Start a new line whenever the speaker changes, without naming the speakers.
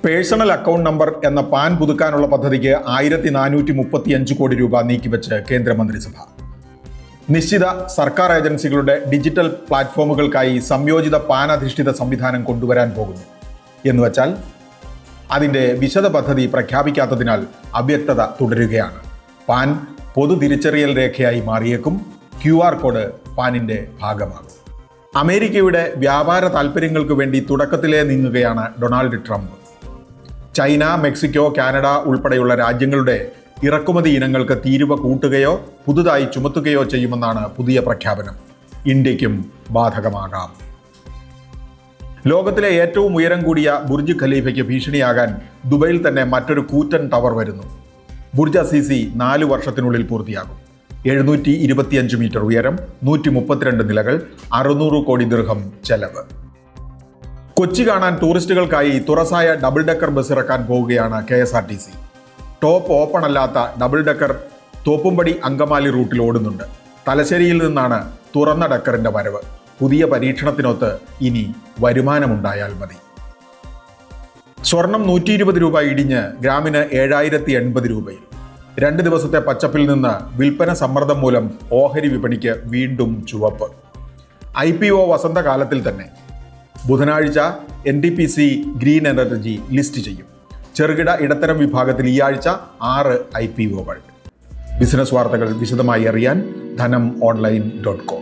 Personal account number എന്ന pan പുതുക്കാനുള്ള പദ്ധതിക്ക് 1435 കോടി രൂപ നീക്കിവെച്ച് കേന്ദ്രമന്ത്രിസഭ. നിശ്ചിത സർക്കാർ ഏജൻസികളുടെ ഡിജിറ്റൽ പ്ലാറ്റ്ഫോമുകൾക്കായി സംയോജിത പാൻ അധിഷ്ഠിത സംവിധാനം കൊണ്ടുവരാൻ പോകുന്നു. എന്നുവച്ചാൽ അതിൻ്റെ വിശദ പദ്ധതി പ്രഖ്യാപിക്കാത്തതിനാൽ അവ്യക്തത തുടരുകയാണ്. പാൻ പൊതു തിരിച്ചറിയൽ രേഖയായി മാറിയേക്കും. QR കോഡ് പാനിൻ്റെ ഭാഗമാകും. അമേരിക്കയുടെ വ്യാപാര താൽപ്പര്യങ്ങൾക്ക് വേണ്ടി തുടക്കത്തിലേ നീങ്ങുകയാണ് Donald Trump. China, Mexico, Canada ഉൾപ്പെടെയുള്ള രാജ്യങ്ങളുടെ ഇറക്കുമതി ഇനങ്ങൾക്ക് തീരുവ കൂട്ടുകയോ പുതുതായി ചുമത്തുകയോ ചെയ്യുമെന്നാണ് പുതിയ പ്രഖ്യാപനം. ഇന്ത്യക്കും ബാധകമാകാം. ലോകത്തിലെ ഏറ്റവും ഉയരം കൂടിയ ബുർജ് ഖലീഫയ്ക്ക് ഭീഷണിയാകാൻ ദുബൈയിൽ തന്നെ മറ്റൊരു കൂറ്റൻ ടവർ വരുന്നു. ബുർജ് അസീസി 4 വർഷത്തിനുള്ളിൽ പൂർത്തിയാകും. 725 മീറ്റർ ഉയരം, 132 നിലകൾ, 600 കോടി ദിർഹം ചെലവ്. കൊച്ചി കാണാൻ ടൂറിസ്റ്റുകൾക്കായി തുറസായ ഡബിൾ ഡെക്കർ ബസ് ഇറക്കാൻ പോവുകയാണ് KSRTC. ടോപ്പ് ഓപ്പൺ അല്ലാത്ത ഡബിൾ ഡെക്കർ തോപ്പുംപടി അങ്കമാലി റൂട്ടിൽ ഓടുന്നുണ്ട്. തലശ്ശേരിയിൽ നിന്നാണ് തുറന്ന ഡെക്കറിന്റെ വരവ്. പുതിയ പരീക്ഷണത്തിനൊത്ത് ഇനി വരുമാനമുണ്ടായാൽ മതി. സ്വർണം 120 രൂപ ഇടിഞ്ഞ് ഗ്രാമിന് 7080 രൂപയിൽ. 2 ദിവസത്തെ പച്ചപ്പിൽ നിന്ന് വിൽപ്പന സമ്മർദ്ദം മൂലം ഓഹരി വിപണിക്ക് വീണ്ടും ചുവപ്പ്. IPO വസന്തകാലത്തിൽ തന്നെ. ബുധനാഴ്ച NTPC ഗ്രീൻ എനർജി ലിസ്റ്റ് ചെയ്യും. ചെറുകിട ഇടത്തരം വിഭാഗത്തിൽ ഈ ആഴ്ച 6 IPOകൾ. ബിസിനസ് വാർത്തകൾ വിശദമായി അറിയാൻ ധനം online.com.